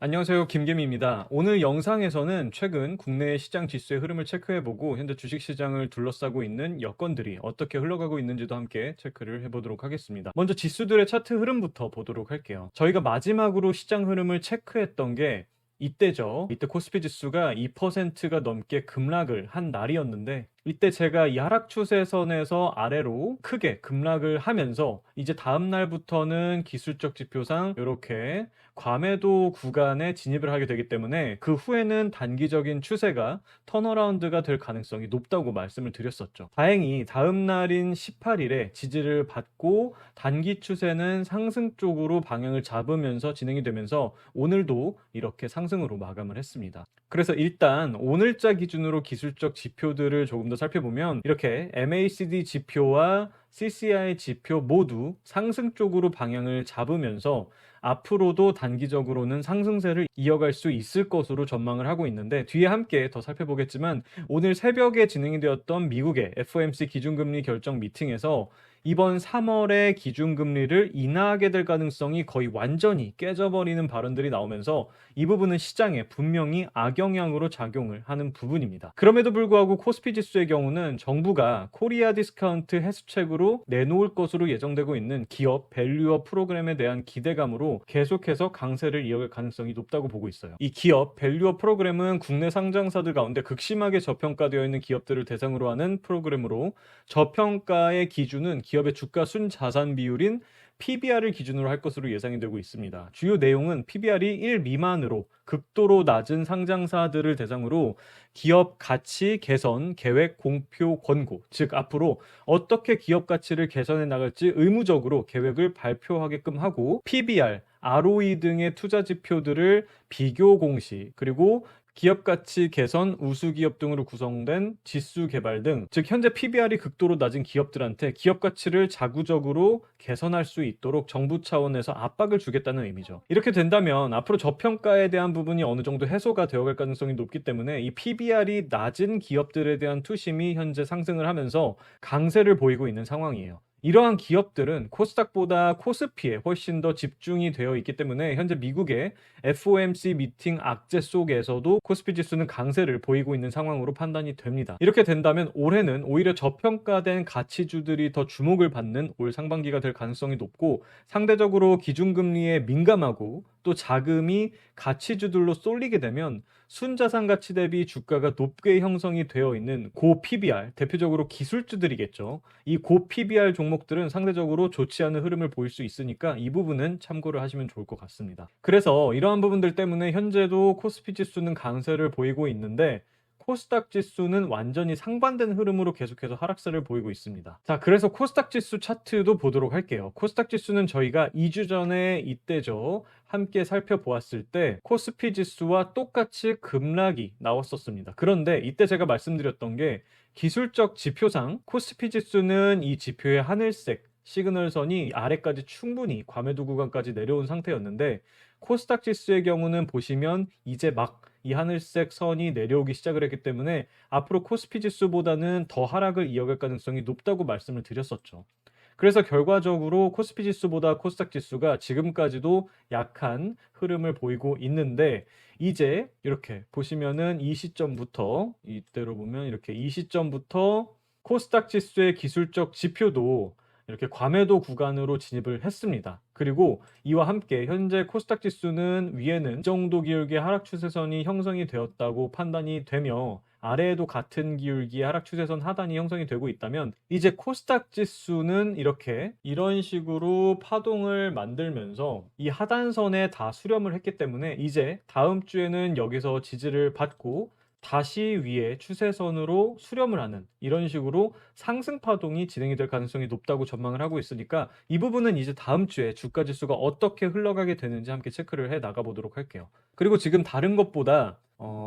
안녕하세요. 김계미입니다. 오늘 영상에서는 최근 국내 시장 지수의 흐름을 체크해보고 현재 주식시장을 둘러싸고 있는 여건들이 어떻게 흘러가고 있는지도 함께 체크를 해보도록 하겠습니다. 먼저 지수들의 차트 흐름부터 보도록 할게요. 저희가 마지막으로 시장 흐름을 체크했던 게 이때죠. 이때 코스피 지수가 2%가 넘게 급락을 한 날이었는데 이때 제가 이 하락 추세선에서 아래로 크게 급락을 하면서 이제 다음 날부터는 기술적 지표상 이렇게 과매도 구간에 진입을 하게 되기 때문에 그 후에는 단기적인 추세가 턴어라운드가 될 가능성이 높다고 말씀을 드렸었죠. 다행히 다음 날인 18일에 지지를 받고 단기 추세는 상승 쪽으로 방향을 잡으면서 진행이 되면서 오늘도 이렇게 상승으로 마감을 했습니다. 그래서 일단 오늘자 기준으로 기술적 지표들을 조금 더 살펴보면 이렇게 MACD 지표와 CCI 지표 모두 상승 쪽으로 방향을 잡으면서 앞으로도 단기적으로는 상승세를 이어갈 수 있을 것으로 전망을 하고 있는데 뒤에 함께 더 살펴보겠지만 오늘 새벽에 진행이 되었던 미국의 FOMC 기준금리 결정 미팅에서 이번 3월에 기준금리를 인하하게 될 가능성이 거의 완전히 깨져버리는 발언들이 나오면서 이 부분은 시장에 분명히 악영향으로 작용을 하는 부분입니다. 그럼에도 불구하고 코스피 지수의 경우는 정부가 코리아 디스카운트 해수책으로 내놓을 것으로 예정되고 있는 기업 밸류업 프로그램에 대한 기대감으로 계속해서 강세를 이어갈 가능성이 높다고 보고 있어요. 이 기업 밸류업 프로그램은 국내 상장사들 가운데 극심하게 저평가되어 있는 기업들을 대상으로 하는 프로그램으로 저평가의 기준은 기업의 주가 순자산 비율인 PBR을 기준으로 할 것으로 예상이 되고 있습니다. 주요 내용은 PBR이 1 미만으로 극도로 낮은 상장사들을 대상으로 기업 가치 개선 계획 공표 권고, 즉 앞으로 어떻게 기업 가치를 개선해 나갈지 의무적으로 계획을 발표하게끔 하고 PBR, ROE 등의 투자 지표들을 비교 공시, 그리고 기업 가치 개선, 우수 기업 등으로 구성된 지수 개발 등, 즉 현재 PBR이 극도로 낮은 기업들한테 기업 가치를 자구적으로 개선할 수 있도록 정부 차원에서 압박을 주겠다는 의미죠. 이렇게 된다면 앞으로 저평가에 대한 부분이 어느 정도 해소가 되어갈 가능성이 높기 때문에 이 PBR이 낮은 기업들에 대한 투심이 현재 상승을 하면서 강세를 보이고 있는 상황이에요. 이러한 기업들은 코스닥보다 코스피에 훨씬 더 집중이 되어 있기 때문에 현재 미국의 FOMC 미팅 악재 속에서도 코스피 지수는 강세를 보이고 있는 상황으로 판단이 됩니다. 이렇게 된다면 올해는 오히려 저평가된 가치주들이 더 주목을 받는 올 상반기가 될 가능성이 높고, 상대적으로 기준금리에 민감하고 또 자금이 가치주들로 쏠리게 되면 순자산 가치 대비 주가가 높게 형성이 되어 있는 고 PBR, 대표적으로 기술주들이겠죠. 이 고 PBR 종목들은 상대적으로 좋지 않은 흐름을 보일 수 있으니까 이 부분은 참고를 하시면 좋을 것 같습니다. 그래서 이러한 부분들 때문에 현재도 코스피 지수는 강세를 보이고 있는데 코스닥 지수는 완전히 상반된 흐름으로 계속해서 하락세를 보이고 있습니다. 자, 그래서 코스닥 지수 차트도 보도록 할게요. 코스닥 지수는 저희가 2주 전에 이때죠, 함께 살펴보았을 때 코스피 지수와 똑같이 급락이 나왔었습니다. 그런데 이때 제가 말씀드렸던 게 기술적 지표상 코스피 지수는 이 지표의 하늘색 시그널선이 아래까지 충분히 과매도 구간까지 내려온 상태였는데 코스닥 지수의 경우는 보시면 이제 막 이 하늘색 선이 내려오기 시작을 했기 때문에 앞으로 코스피 지수보다는 더 하락을 이어갈 가능성이 높다고 말씀을 드렸었죠. 그래서 결과적으로 코스피 지수보다 코스닥 지수가 지금까지도 약한 흐름을 보이고 있는데 이제 이렇게 보시면은 이 시점부터, 이때로 보면 이렇게 이 시점부터 코스닥 지수의 기술적 지표도 이렇게 과매도 구간으로 진입을 했습니다. 그리고 이와 함께 현재 코스닥 지수는 위에는 이 정도 기울기의 하락 추세선이 형성이 되었다고 판단이 되며 아래에도 같은 기울기의 하락 추세선 하단이 형성이 되고 있다면 이제 코스닥 지수는 이렇게 이런 식으로 파동을 만들면서 이 하단선에 다 수렴을 했기 때문에 이제 다음 주에는 여기서 지지를 받고 다시 위에 추세선으로 수렴을 하는 이런 식으로 상승 파동이 진행이 될 가능성이 높다고 전망을 하고 있으니까 이 부분은 이제 다음 주에 주가 지수가 어떻게 흘러가게 되는지 함께 체크를 해 나가 보도록 할게요. 그리고 지금 다른 것보다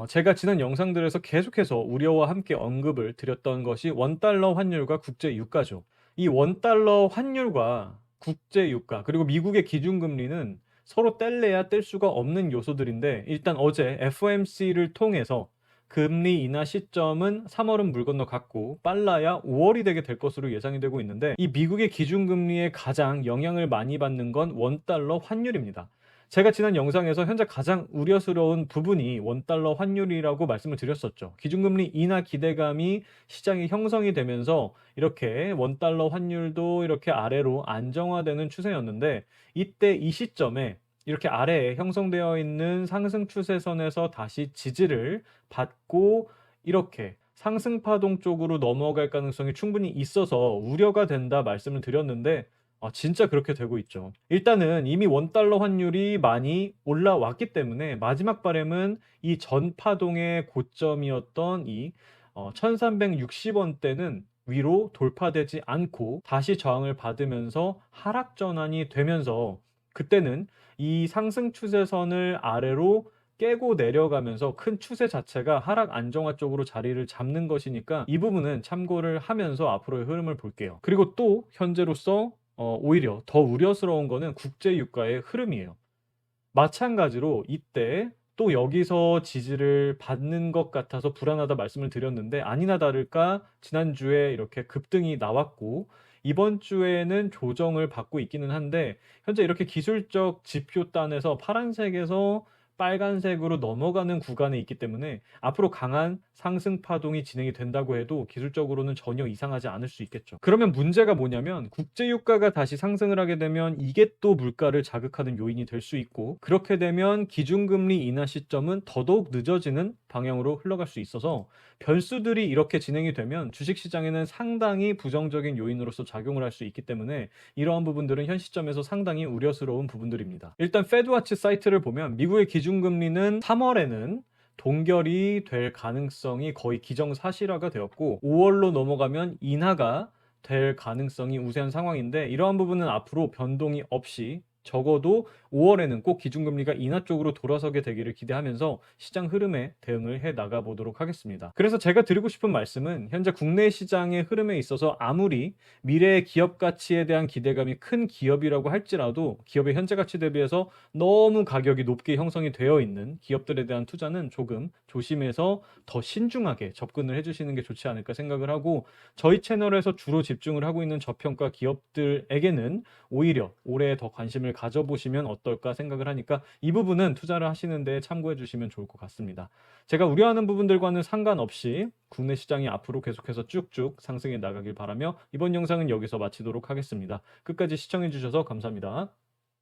제가 지난 영상들에서 계속해서 우려와 함께 언급을 드렸던 것이 원달러 환율과 국제 유가죠. 이 원달러 환율과 국제 유가 그리고 미국의 기준금리는 서로 뗄래야 뗄 수가 없는 요소들인데 일단 어제 FOMC를 통해서 금리 인하 시점은 3월은 물 건너 갔고 빨라야 5월이 되게 될 것으로 예상이 되고 있는데 이 미국의 기준금리에 가장 영향을 많이 받는 건 원달러 환율입니다. 제가 지난 영상에서 현재 가장 우려스러운 부분이 원달러 환율이라고 말씀을 드렸었죠. 기준금리 인하 기대감이 시장에 형성이 되면서 이렇게 원달러 환율도 이렇게 아래로 안정화되는 추세였는데, 이때 이 시점에 이렇게 아래에 형성되어 있는 상승 추세선에서 다시 지지를 받고 이렇게 상승 파동 쪽으로 넘어갈 가능성이 충분히 있어서 우려가 된다 말씀을 드렸는데, 진짜 그렇게 되고 있죠. 일단은 이미 원달러 환율이 많이 올라왔기 때문에 마지막 바램은 이 전 파동의 고점이었던 이 1360원대는 위로 돌파되지 않고 다시 저항을 받으면서 하락 전환이 되면서, 그때는 이 상승 추세선을 아래로 깨고 내려가면서 큰 추세 자체가 하락 안정화 쪽으로 자리를 잡는 것이니까 이 부분은 참고를 하면서 앞으로의 흐름을 볼게요. 그리고 또 현재로서 오히려 더 우려스러운 거는 국제 유가의 흐름이에요. 마찬가지로 이때 또 여기서 지지를 받는 것 같아서 불안하다 말씀을 드렸는데, 아니나 다를까 지난주에 이렇게 급등이 나왔고 이번 주에는 조정을 받고 있기는 한데, 현재 이렇게 기술적 지표단에서 파란색에서 빨간색으로 넘어가는 구간에 있기 때문에 앞으로 강한 상승 파동이 진행이 된다고 해도 기술적으로는 전혀 이상하지 않을 수 있겠죠. 그러면 문제가 뭐냐면, 국제 유가가 다시 상승을 하게 되면 이게 또 물가를 자극하는 요인이 될 수 있고, 그렇게 되면 기준금리 인하 시점은 더더욱 늦어지는 방향으로 흘러갈 수 있어서 변수들이 이렇게 진행이 되면 주식시장에는 상당히 부정적인 요인으로서 작용을 할 수 있기 때문에 이러한 부분들은 현 시점에서 상당히 우려스러운 부분들입니다. 일단 페드와치 사이트를 보면 미국의 기준금리는 3월에는 동결이 될 가능성이 거의 기정사실화가 되었고, 5월로 넘어가면 인하가 될 가능성이 우세한 상황인데, 이러한 부분은 앞으로 변동이 없이 적어도 5월에는 꼭 기준금리가 인하 쪽으로 돌아서게 되기를 기대하면서 시장 흐름에 대응을 해 나가 보도록 하겠습니다. 그래서 제가 드리고 싶은 말씀은, 현재 국내 시장의 흐름에 있어서 아무리 미래의 기업 가치에 대한 기대감이 큰 기업이라고 할지라도 기업의 현재 가치 대비해서 너무 가격이 높게 형성이 되어 있는 기업들에 대한 투자는 조금 조심해서 더 신중하게 접근을 해주시는 게 좋지 않을까 생각을 하고, 저희 채널에서 주로 집중을 하고 있는 저평가 기업들에게는 오히려 올해 더 관심을 가져보시면 어떨까 생각을 하니까 이 부분은 투자를 하시는데 참고해 주시면 좋을 것 같습니다. 제가 우려하는 부분들과는 상관없이 국내 시장이 앞으로 계속해서 쭉쭉 상승해 나가길 바라며 이번 영상은 여기서 마치도록 하겠습니다. 끝까지 시청해 주셔서 감사합니다.